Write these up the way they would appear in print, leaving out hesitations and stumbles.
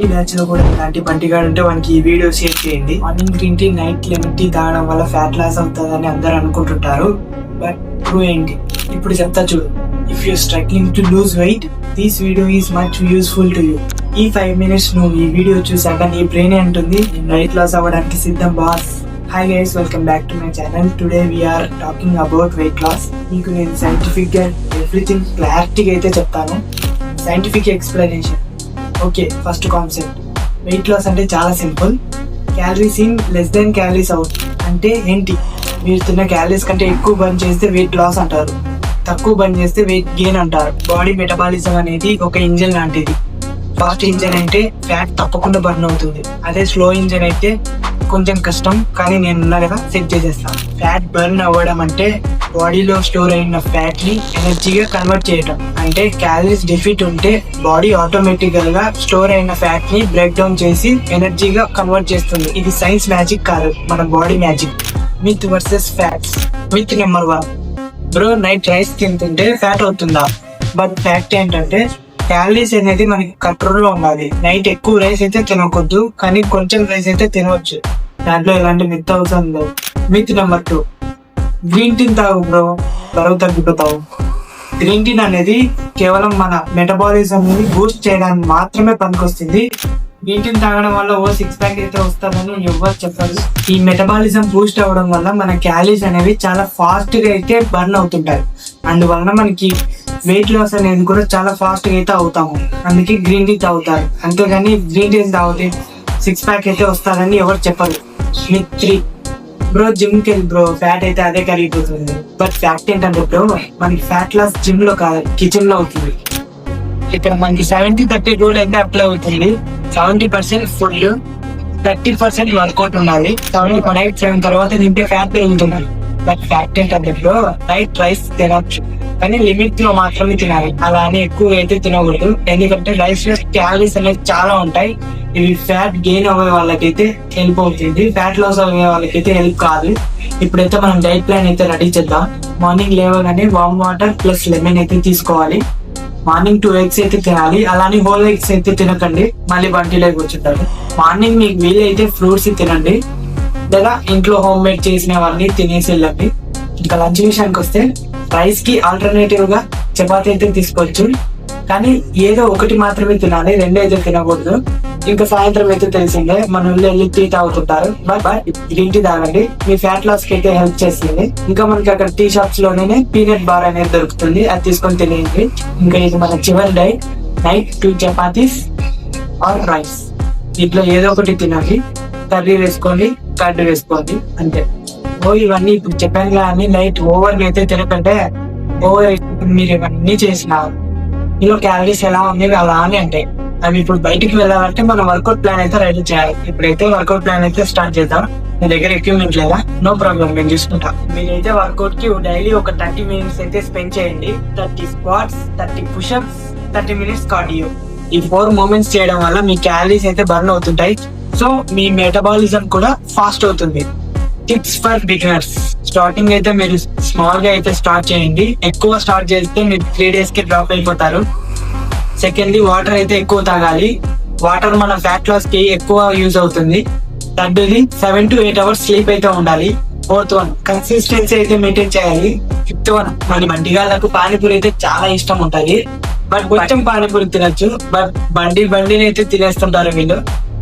ఈ బ్యాచ్ లో కూడా ఇలాంటి బంటిగాడు ఉంటే వానికి ఈ వీడియో షేర్ చేయండి. Morning green tea, night lemon tea తాగడం వల్ల ఫ్యాట్ లాస్ అవుతుందని అందరూ అనుకుంటుంటారు. బట్ ట్రూ ఏంటి ఇప్పుడు చెప్తా చూడు. If you struggling to lose weight, this video is much useful to you. ఈ 5 minutes నువ్వు ఈ వీడియో చూసాక నీ బ్రెయిన్ అంటుంది వెయిట్ లాస్ అవ్వడానికి సిద్ధం బాస్. Hi guys, welcome back to my channel. Today we're talking about weight loss. మీకు నేను సైంటిఫిక్ గా ఎవ్రీథింగ్ క్లారిటీగా అయితే చెప్తాను. Scientific explanation. Okay, first concept. Weight loss అంటే చాలా simple. Calories in less than calories out అంటే ఏంటి? మీరు తిన్న క్యాలరీస్ కంటే ఎక్కువ బర్న్ చేస్తే వెయిట్ లాస్ అంటారు, తక్కువ బర్న్ చేస్తే వెయిట్ గెయిన్ అంటారు. బాడీ మెటబాలిజం అనేది ఒక ఇంజిన్ లాంటిది. ఫాస్ట్ ఇంజిన్ అయితే ఫ్యాట్ తప్పకుండా బర్న్ అవుతుంది. అదే స్లో ఇంజిన్ అయితే కొంచెం కష్టం, కానీ నేను ఉన్నా కదా సెట్ చేసేస్తాను. ఫ్యాట్ బర్న్ అవ్వడం అంటే బాడీలో స్టోర్ అయిన ఫ్యాట్ ని ఎనర్జీగా కన్వర్ట్ చేయడం. అంటే క్యాలరీస్ డెఫిట్ ఉంటే బాడీ ఆటోమేటిక్ గా స్టోర్ అయిన ఫ్యాట్ ని బ్రేక్ డౌన్ చేసి ఎనర్జీగా కన్వర్ట్ చేస్తుంది. ఇది సైన్స్ మ్యాజిక్ కాదు, మన body magic. Myth versus facts. Myth number 1, bro night rice తింటుంటే ఫ్యాట్ అవుతుందా? బట్ ఫ్యాక్ట్ ఏంటంటే క్యాలరీస్ అనేది మనకి కంట్రోల్లో ఉండాలి. నైట్ ఎక్కువ రైస్ అయితే తినకూడదు, కానీ కొంచెం రైస్ అయితే తినవచ్చు. దాంట్లో ఎలాంటి మిత్ అవసరం లేదు. మిత్ నెంబర్ 2, గ్రీన్ టీ తాగు బ్రో, బరువు తగ్గిపోతావు. గ్రీన్ టీ అనేది కేవలం మన మెటబాలిజం ని బూస్ట్ చేయడానికి మాత్రమే పనికొస్తుంది. గ్రీన్ టీ తాగడం వల్ల 6 ప్యాక్ అయితే వస్తుందని ఎవరు చెప్పారు. ఈ మెటబాలిజం బూస్ట్ అవ్వడం వల్ల మన క్యాలరీస్ అనేవి చాలా ఫాస్ట్ గా అయితే బర్న్ అవుతుంటాయి. అందువల్ల మనకి వెయిట్ లాస్ అనేది కూడా చాలా ఫాస్ట్ గా అయితే అవుతాము. అందుకే గ్రీన్ టీ తాగుతారు. అంతేగాని గ్రీన్ టీ తాగితే 6 ప్యాక్ అయితే వస్తారని ఎవరు చెప్పరు. మిత్ 3, బ్రో జిమ్ కి వెళ్ళి బ్రో ఫ్యాట్ అయితే అదే కరిగిపోతుంది. బట్ ఫ్యాక్ట్ ఏంటంటే బ్రో, మనకి ఫ్యాట్ లాస్ జిమ్ లో కాదు, కిచెన్ లో అవుతుంది. ఇక్కడ మనకి 70-30 రూల్ అయితే అప్లై అవుతుంది. 70% ఫుడ్, 30% వర్కౌట్ ఉండాలి. 7 తర్వాత తింటే ఫ్యాట్ పెరుగుతుంది. బట్ ఫ్యాక్ట్ ఏంటంటే బ్రో, నైట్ రైస్ తినచ్చు, కానీ లిమిట్ లో మాత్రమే తినాలి. అలా అని ఎక్కువ అయితే తినకూడదు. ఎందుకంటే రైస్ లో క్యాలరీస్ అనేది చాలా ఉంటాయి. ఇవి ఫ్యాట్ గెయిన్ అవ్వే వాళ్ళకైతే హెల్ప్ అవుతుంది, ఫ్యాట్ లాస్ అయ్యే వాళ్ళకైతే హెల్ప్ కాదు. ఇప్పుడైతే మనం డైట్ ప్లాన్ అయితే రెడీ చేద్దాం. మార్నింగ్ లేవగానే వామ్ వాటర్ ప్లస్ లెమన్ అయితే తీసుకోవాలి. మార్నింగ్ 2 eggs అయితే తినాలి. అలానే హోల్ ఎగ్స్ అయితే తినకండి, మళ్ళీ బంటిలోకి కూర్చుంటారు. మార్నింగ్ మీకు వీలైతే ఫ్రూట్స్ తినండి, లేదా ఇంట్లో హోమ్ మేడ్ చేసినవన్నీ తినేసి వెళ్ళండి. ఇంకా లంచ్ విషయానికి వస్తే రైస్ కి ఆల్టర్నేటివ్ గా చపాతీ అయితే తీసుకోవచ్చు, కానీ ఏదో ఒకటి మాత్రమే తినాలి, 2 అయితే తినకూడదు. ఇంకా సాయంత్రం అయితే తెలిసిందే, మన వెళ్ళి టీ తాగుతుంటారు. బట్ గ్రీన్ టీ తాగండి, మీ ఫ్యాట్ లాస్ కి అయితే హెల్ప్ చేస్తుంది. ఇంకా మనకి అక్కడ టీ షాప్స్ లోనే పీనట్ బార్ అనేది దొరుకుతుంది, అది తీసుకొని తినేయండి. ఇంకా ఇది మన చివరి diet. Night 2 chapatis or rice, దీంట్లో ఏదో ఒకటి తినాలి. కర్రీ వేసుకోండి, కర్డ్ వేసుకోండి, అంతే. ఇవన్నీ ఇప్పుడు చెప్పాను కానీ నైట్ ఓవర్ అయితే తినకంటే ఓవర్ మీరు ఇవన్నీ చేసినారు. ఇందులో క్యాలరీస్ ఎలా ఉంది అలా అని అంటే అవి ఇప్పుడు బయటికి వెళ్ళాలంటే మనం వర్కౌట్ ప్లాన్ అయితే రెడీ చేయాలి. ఇప్పుడైతే వర్కౌట్ ప్లాన్ అయితే స్టార్ట్ చేద్దాం. మీ దగ్గర ఎక్విప్మెంట్ లేదా? నో ప్రాబ్లం, నేను చూసుకుంటా. మీరైతే వర్కౌట్ కి డైలీ ఒక 30 minutes అయితే స్పెండ్ చేయండి. 30 squats, 30 push-ups, 30 minutes కార్డియో. ఈ 4 movements చేయడం వల్ల మీ క్యాలరీస్ అయితే బర్న్ అవుతుంటాయి. సో మీ మెటబాలిజం కూడా ఫాస్ట్ అవుతుంది. Tips for beginners. స్టార్టింగ్ అయితే మీరు స్మాల్ గా అయితే స్టార్ట్ చేయండి. ఎక్కువ స్టార్ట్ చేస్తే మీరు 3 days కి డ్రాప్ అయిపోతారు. సెకండ్లీ, వాటర్ అయితే ఎక్కువ తాగాలి. వాటర్ మన ఫ్యాట్ లాస్ కి ఎక్కువ యూజ్ అవుతుంది. థర్డ్లీ, 7 to 8 hours స్లీప్ అయితే ఉండాలి. 4th one, కన్సిస్టెన్సీ అయితే మెయింటైన్ చేయాలి. 5th one, మన బండిగాళ్ళకు పానీపూరి అయితే చాలా ఇష్టం ఉంటది. బట్ కొంచెం పానీపూరి తినచ్చు, బట్ బండిని అయితే తినేస్తుంటారు వీళ్ళు.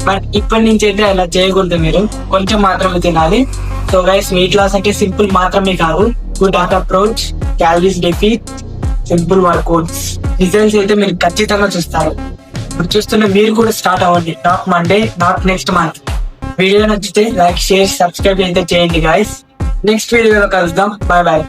బట్ ఇప్పటి నుంచి అయితే అలా చేయకూడదు, మీరు కొంచెం మాత్రమే తినాలి. సో గైస్, వెయిట్ లాస్ అంటే సింపుల్ మాత్రమే కాదు, good approach, calories defeat, simple workouts, results అయితే మీరు ఖచ్చితంగా చూస్తారు. ఇప్పుడు చూస్తున్న మీరు కూడా స్టార్ట్ అవ్వండి. Not Monday, not next month. Video నచ్చితే లైక్, షేర్, సబ్స్క్రైబ్ అయితే చేయండి గైస్. నెక్స్ట్ వీడియోలో కలుద్దాం. Bye bye.